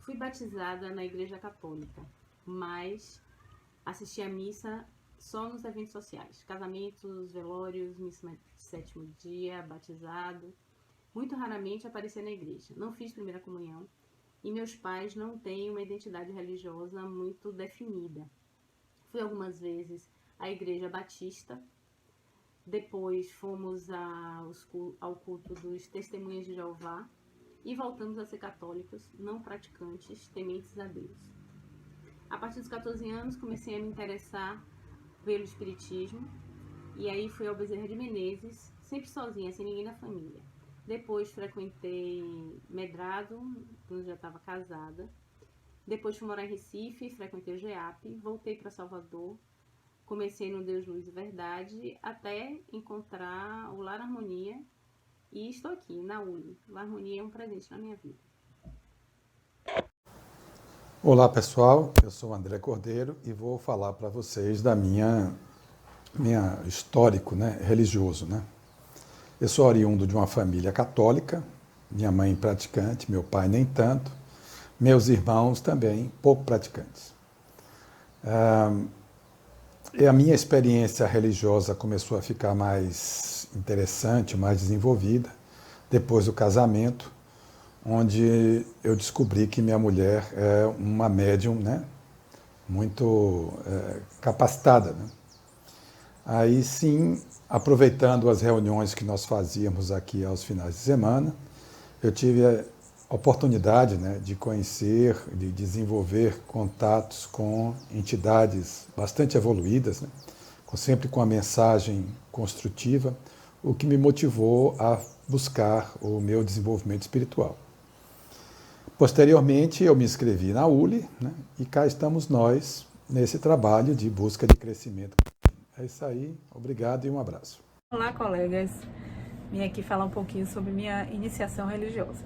Fui batizada na Igreja Católica, mas assisti à missa só nos eventos sociais. Casamentos, velórios, missa de sétimo dia, batizado. Muito raramente apareci na igreja. Não fiz primeira comunhão e meus pais não têm uma identidade religiosa muito definida. Fui algumas vezes à Igreja Batista. Depois fomos ao culto dos Testemunhas de Jeová e voltamos a ser católicos, não praticantes, tementes a Deus. A partir dos 14 anos comecei a me interessar pelo espiritismo e aí fui ao Bezerra de Menezes, sempre sozinha, sem ninguém na família. Depois frequentei mestrado, quando já estava casada. Depois fui morar em Recife, frequentei o GEAP, voltei para Salvador, comecei no Deus, Luz e Verdade, até encontrar o Lar Harmonia e estou aqui, na ULI. O Lar Harmonia é um presente na minha vida. Olá pessoal, eu sou o André Cordeiro e vou falar para vocês da minha histórico, religioso. Eu sou oriundo de uma família católica, minha mãe praticante, meu pai nem tanto, meus irmãos também pouco praticantes. E a minha experiência religiosa começou a ficar mais interessante, mais desenvolvida, depois do casamento, onde eu descobri que minha mulher é uma médium, muito capacitada. Aí sim, aproveitando as reuniões que nós fazíamos aqui aos finais de semana, eu tive a oportunidade de conhecer, de desenvolver contatos com entidades bastante evoluídas, sempre com a mensagem construtiva, o que me motivou a buscar o meu desenvolvimento espiritual. Posteriormente, eu me inscrevi na ULI, e cá estamos nós nesse trabalho de busca de crescimento. É isso aí, obrigado e um abraço. Olá, colegas. Vim aqui falar um pouquinho sobre minha iniciação religiosa.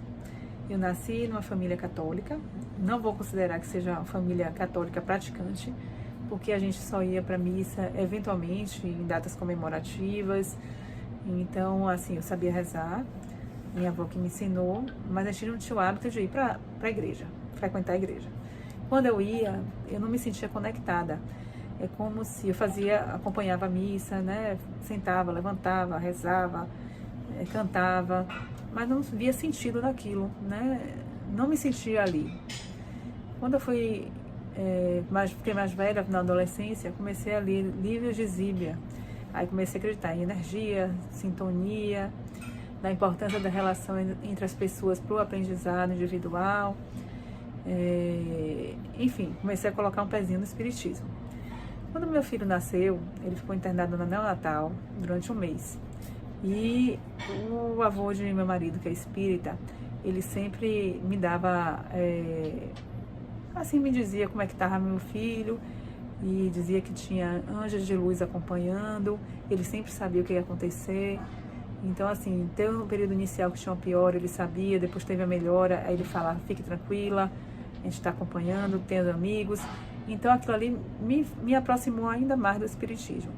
Eu nasci numa família católica, não vou considerar que seja uma família católica praticante, porque a gente só ia para missa eventualmente em datas comemorativas. Então, assim, eu sabia rezar, minha avó que me ensinou, mas a gente não tinha o hábito de ir para a igreja, frequentar a igreja. Quando eu ia, eu não me sentia conectada. É como se eu acompanhava a missa, sentava, levantava, rezava, cantava, mas não via sentido naquilo, não me sentia ali. Quando eu fiquei mais velha, na adolescência, comecei a ler livros de Zíbia. Aí comecei a acreditar em energia, sintonia, da importância da relação entre as pessoas para o aprendizado individual. Enfim, comecei a colocar um pezinho no espiritismo. Quando meu filho nasceu, ele ficou internado na neonatal durante um mês. E o avô de meu marido, que é espírita, ele sempre me dava, me dizia como é que estava meu filho, e dizia que tinha anjos de luz acompanhando, ele sempre sabia o que ia acontecer. Então, assim, teve um período inicial que tinha uma piora, ele sabia, depois teve a melhora, aí ele falava, fique tranquila, a gente está acompanhando, tendo amigos. Então, aquilo ali me aproximou ainda mais do espiritismo.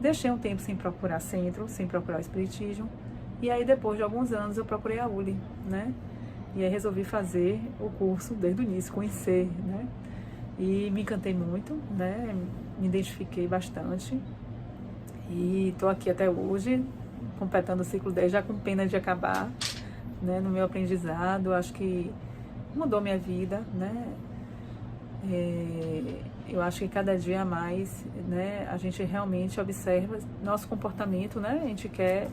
Deixei um tempo sem procurar centro, sem procurar o espiritismo, e aí depois de alguns anos eu procurei a ULI, E aí resolvi fazer o curso desde o início, conhecer, E me encantei muito, Me identifiquei bastante. E estou aqui até hoje, completando o ciclo 10, já com pena de acabar, no meu aprendizado. Acho que mudou minha vida, Eu acho que cada dia mais, a gente realmente observa nosso comportamento, A gente quer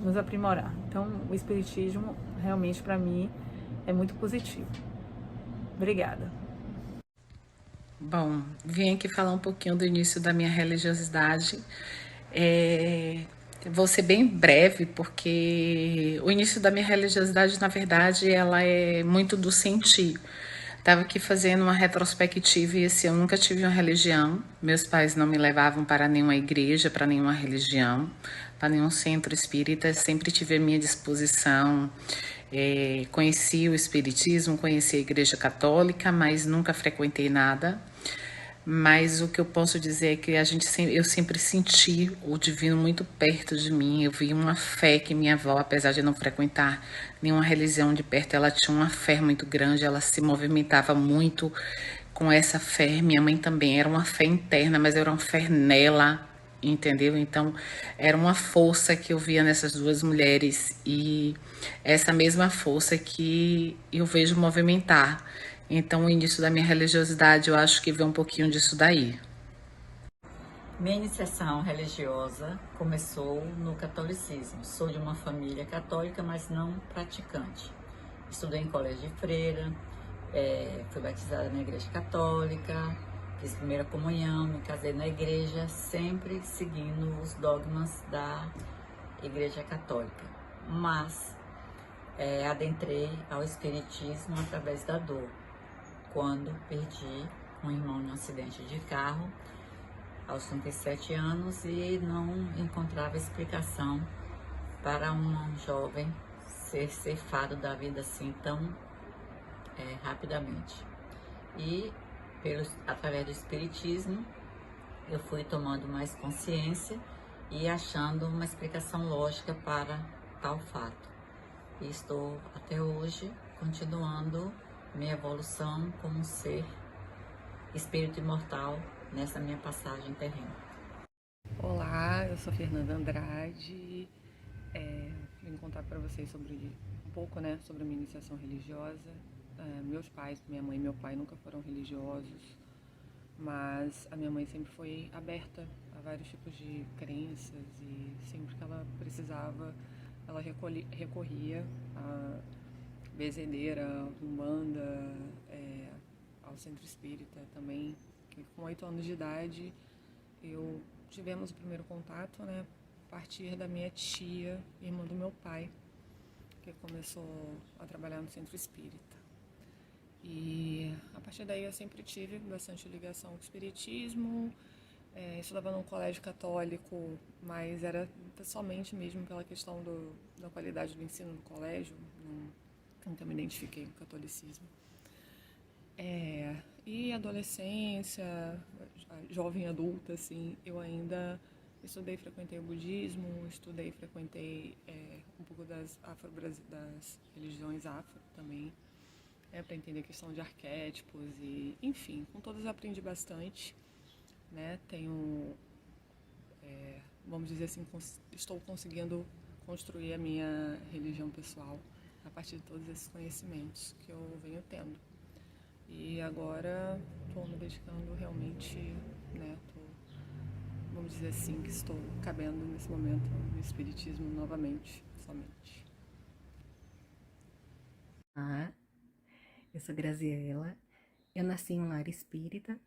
nos aprimorar. Então, o espiritismo realmente para mim é muito positivo. Obrigada. Bom, vim aqui falar um pouquinho do início da minha religiosidade. Vou ser bem breve, porque o início da minha religiosidade, na verdade, ela é muito do sentir. Estava aqui fazendo uma retrospectiva e assim, eu nunca tive uma religião. Meus pais não me levavam para nenhuma igreja, para nenhuma religião, para nenhum centro espírita. Sempre tive à minha disposição. Conheci o espiritismo, conheci a igreja católica, mas nunca frequentei nada. Mas o que eu posso dizer é que eu sempre senti o divino muito perto de mim. Eu vi uma fé que minha avó, apesar de não frequentar nenhuma religião de perto, ela tinha uma fé muito grande, ela se movimentava muito com essa fé. Minha mãe também era uma fé interna, mas era uma fé nela, entendeu? Então, era uma força que eu via nessas duas mulheres e essa mesma força que eu vejo movimentar. Então, o início da minha religiosidade, eu acho que veio um pouquinho disso daí. Minha iniciação religiosa começou no catolicismo. Sou de uma família católica, mas não praticante. Estudei em colégio de freira, fui batizada na igreja católica, fiz primeira comunhão, me casei na igreja, sempre seguindo os dogmas da igreja católica. Mas adentrei ao espiritismo através da dor, quando perdi um irmão num acidente de carro aos 37 anos e não encontrava explicação para um jovem ser ceifado da vida assim tão rapidamente. E através do espiritismo eu fui tomando mais consciência e achando uma explicação lógica para tal fato. E estou até hoje continuando minha evolução como ser espírito imortal nessa minha passagem terrena. Olá, eu sou Fernanda Andrade. Vim contar para vocês sobre um pouco, sobre a minha iniciação religiosa. Meus pais, minha mãe e meu pai nunca foram religiosos, mas a minha mãe sempre foi aberta a vários tipos de crenças e sempre que ela precisava, ela recorria a benzedeira, umbanda, ao centro espírita também. E com 8 anos de idade, tivemos o primeiro contato, a partir da minha tia, irmã do meu pai, que começou a trabalhar no centro espírita. E a partir daí eu sempre tive bastante ligação com o espiritismo, estudava num colégio católico, mas era somente mesmo pela questão da qualidade do ensino no colégio, nunca me identifiquei com o catolicismo. E adolescência, jovem adulta, assim, eu ainda frequentei o budismo, frequentei um pouco das religiões afro também, para entender a questão de arquétipos e, enfim, com todas eu aprendi bastante, tenho, vamos dizer assim, estou conseguindo construir a minha religião pessoal a partir de todos esses conhecimentos que eu venho tendo. E agora estou me dedicando realmente, vamos dizer assim, que estou cabendo nesse momento no espiritismo novamente, somente. Eu sou Graziela, eu nasci em um lar espírita.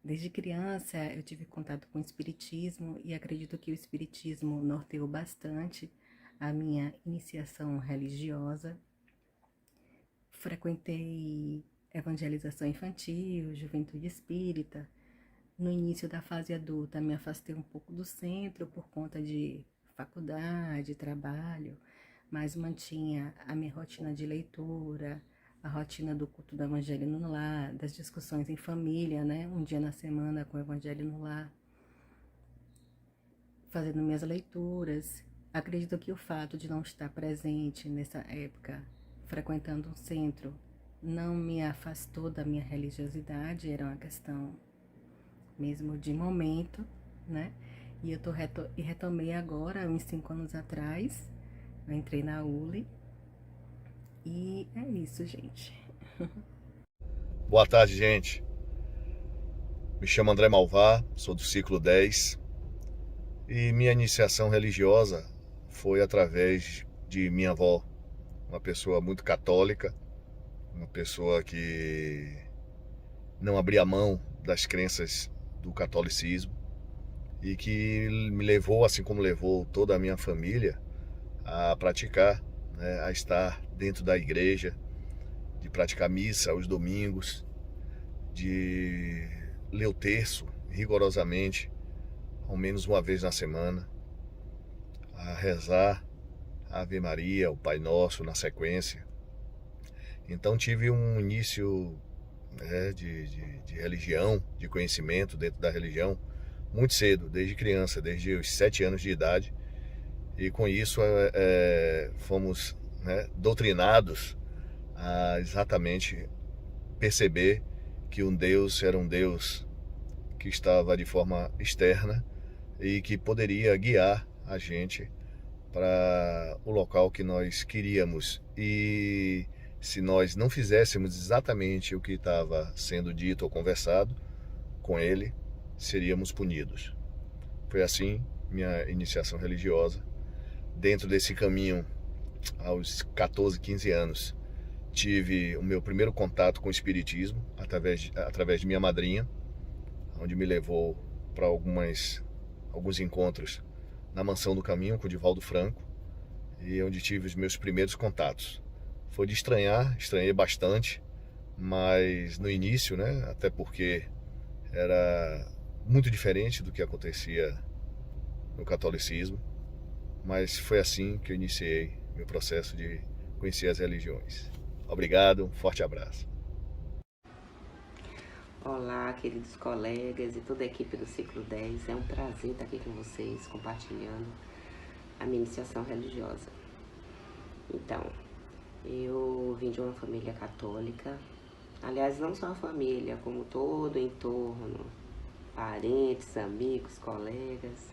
Desde criança eu tive contato com o espiritismo e acredito que o espiritismo norteou bastante a minha iniciação religiosa. Frequentei evangelização infantil, juventude espírita. No início da fase adulta me afastei um pouco do centro por conta de faculdade, trabalho, mas mantinha a minha rotina de leitura, a rotina do culto do Evangelho no lar, das discussões em família, um dia na semana com o Evangelho no lar, fazendo minhas leituras. Acredito que o fato de não estar presente nessa época, frequentando um centro, não me afastou da minha religiosidade, era uma questão mesmo de momento, E eu retomei agora, uns 5 anos atrás, eu entrei na ULI, e é isso, gente. Boa tarde, gente. Me chamo André Malvar, sou do ciclo 10, e minha iniciação religiosa foi através de minha avó, uma pessoa muito católica, uma pessoa que não abria mão das crenças do catolicismo e que me levou, assim como levou toda a minha família, a praticar, a estar dentro da igreja, de praticar missa aos domingos, de ler o terço rigorosamente, ao menos uma vez na semana, a rezar a Ave Maria, o Pai Nosso na sequência. Então tive um início né, de religião, de conhecimento dentro da religião, muito cedo, desde criança, desde os 7 anos de idade. E com isso fomos, né, doutrinados a exatamente perceber que um Deus era um Deus que estava de forma externa e que poderia guiar a gente para o local que nós queríamos. E se nós não fizéssemos exatamente o que estava sendo dito ou conversado com ele, seríamos punidos. Foi assim minha iniciação religiosa. Dentro desse caminho, aos 14, 15 anos, tive o meu primeiro contato com o espiritismo através de minha madrinha, onde me levou para alguns encontros na Mansão do Caminho com o Divaldo Franco, e onde tive os meus primeiros contatos. Foi de estranhei bastante, mas no início, né, até porque era muito diferente do que acontecia no catolicismo, mas foi assim que eu iniciei meu processo de conhecer as religiões. Obrigado, um forte abraço. Olá, queridos colegas e toda a equipe do Ciclo 10. É um prazer estar aqui com vocês, compartilhando a minha iniciação religiosa. Então, eu vim de uma família católica. Aliás, não só a família, como todo o entorno, parentes, amigos, colegas.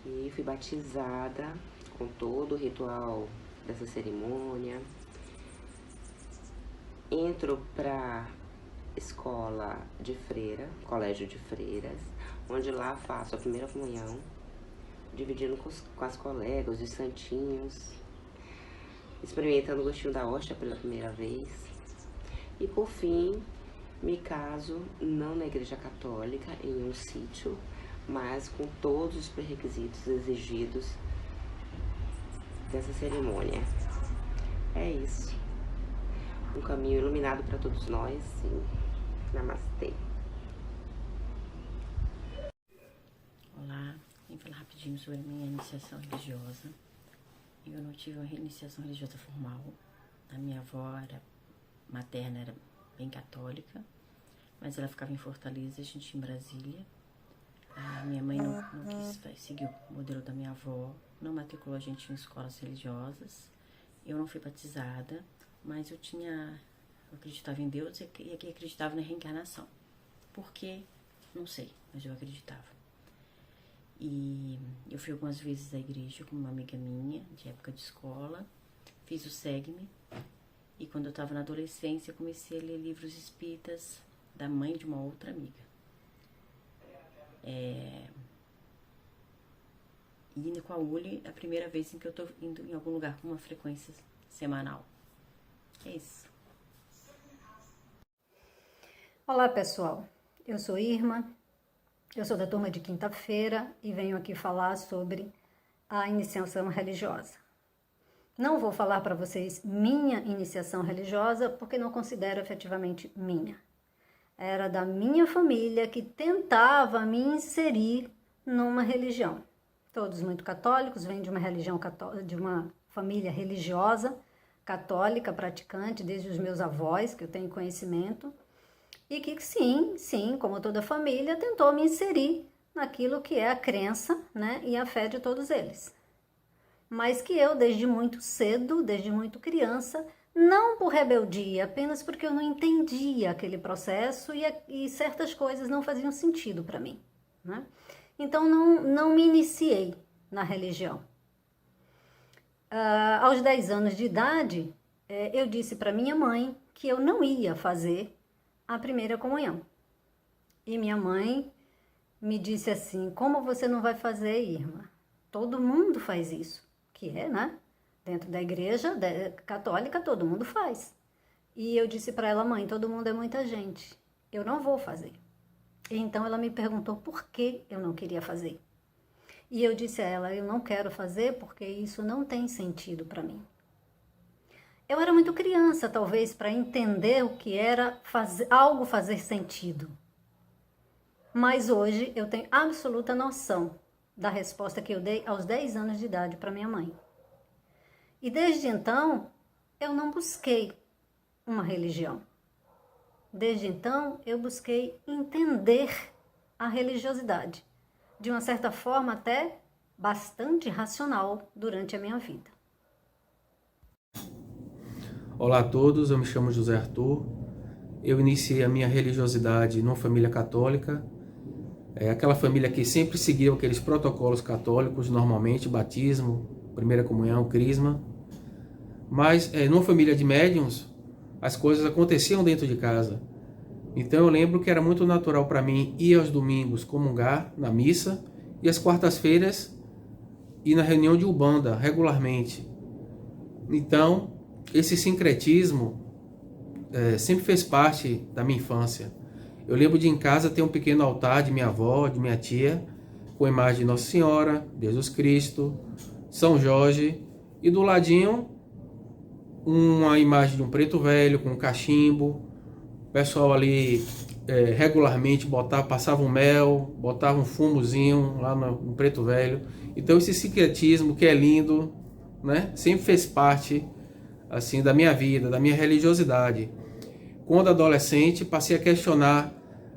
E fui batizada com todo o ritual dessa cerimônia. Entro para escola de freira, colégio de freiras, onde lá faço a primeira comunhão, dividindo com as colegas, os santinhos, experimentando o gostinho da hóstia pela primeira vez. E por fim, me caso não na igreja católica, em um sítio, mas com todos os pré-requisitos exigidos dessa cerimônia. É isso. Um caminho iluminado para todos nós. Sim. Namastê. Olá, vim falar rapidinho sobre a minha iniciação religiosa. Eu não tive uma iniciação religiosa formal. A minha avó materna era bem católica, mas ela ficava em Fortaleza, a gente em Brasília. A minha mãe não quis seguir o modelo da minha avó, não matriculou a gente em escolas religiosas. Eu não fui batizada, mas eu acreditava em Deus e acreditava na reencarnação. Por quê? Não sei, mas eu acreditava. E eu fui algumas vezes à igreja com uma amiga minha, de época de escola, fiz o SEGME, e quando eu estava na adolescência, eu comecei a ler livros espíritas da mãe de uma outra amiga. E com a Uli, a primeira vez em que eu estou indo em algum lugar com uma frequência semanal. É isso. Olá, pessoal. Eu sou Irma, eu sou da turma de quinta-feira e venho aqui falar sobre a iniciação religiosa. Não vou falar para vocês minha iniciação religiosa, porque não considero efetivamente minha. Era da minha família que tentava me inserir numa religião. Todos muito católicos, vêm de uma religião de uma família religiosa, católica, praticante, desde os meus avós, que eu tenho conhecimento, e que sim, como toda família, tentou me inserir naquilo que é a crença, né, e a fé de todos eles. Mas que eu, desde muito cedo, desde muito criança, não por rebeldia, apenas porque eu não entendia aquele processo e certas coisas não faziam sentido para mim, né? Então, não me iniciei na religião. Aos 10 anos de idade, eu disse para minha mãe que eu não ia fazer a primeira comunhão. E minha mãe me disse assim: como você não vai fazer, Irma? Todo mundo faz isso. Que é, né? Dentro da igreja católica, todo mundo faz. E eu disse para ela: mãe, todo mundo é muita gente. Eu não vou fazer. E então ela me perguntou por que eu não queria fazer. E eu disse a ela: eu não quero fazer porque isso não tem sentido para mim. Eu era muito criança, talvez, para entender o que era algo fazer sentido. Mas hoje eu tenho absoluta noção da resposta que eu dei aos 10 anos de idade para minha mãe. E desde então, eu não busquei uma religião. Desde então, eu busquei entender a religiosidade, de uma certa forma até bastante racional durante a minha vida. Olá a todos, eu me chamo José Arthur. Eu iniciei a minha religiosidade numa família católica, aquela família que sempre seguiu aqueles protocolos católicos, normalmente batismo, primeira comunhão, crisma. Mas numa família de médiuns, as coisas aconteciam dentro de casa. Então eu lembro que era muito natural para mim ir aos domingos comungar na missa e às quartas-feiras ir na reunião de Umbanda regularmente. Então esse sincretismo sempre fez parte da minha infância. Eu lembro de em casa ter um pequeno altar de minha avó, de minha tia, com a imagem de Nossa Senhora, Jesus Cristo, São Jorge, e do ladinho uma imagem de um preto velho com um cachimbo. O pessoal ali regularmente passava um mel, botava um fumozinho lá no preto velho. Então esse sincretismo que é lindo, né, sempre fez parte assim da minha vida, da minha religiosidade. Quando adolescente, passei a questionar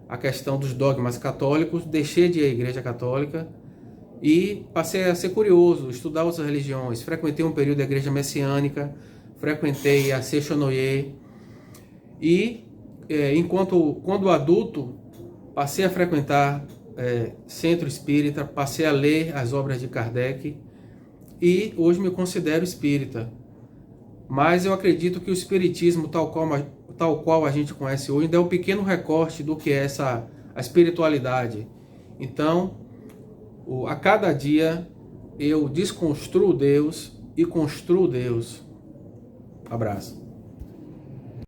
a questão dos dogmas católicos, deixei de ir à Igreja Católica e passei a ser curioso, estudar outras religiões. Frequentei um período da Igreja Messiânica, frequentei a Sechonoye e, quando adulto, passei a frequentar centro espírita, passei a ler as obras de Kardec e hoje me considero espírita. Mas eu acredito que o espiritismo, tal qual a gente conhece hoje, ainda é um pequeno recorte do que é a espiritualidade. Então, a cada dia eu desconstruo Deus e construo Deus. Abraço.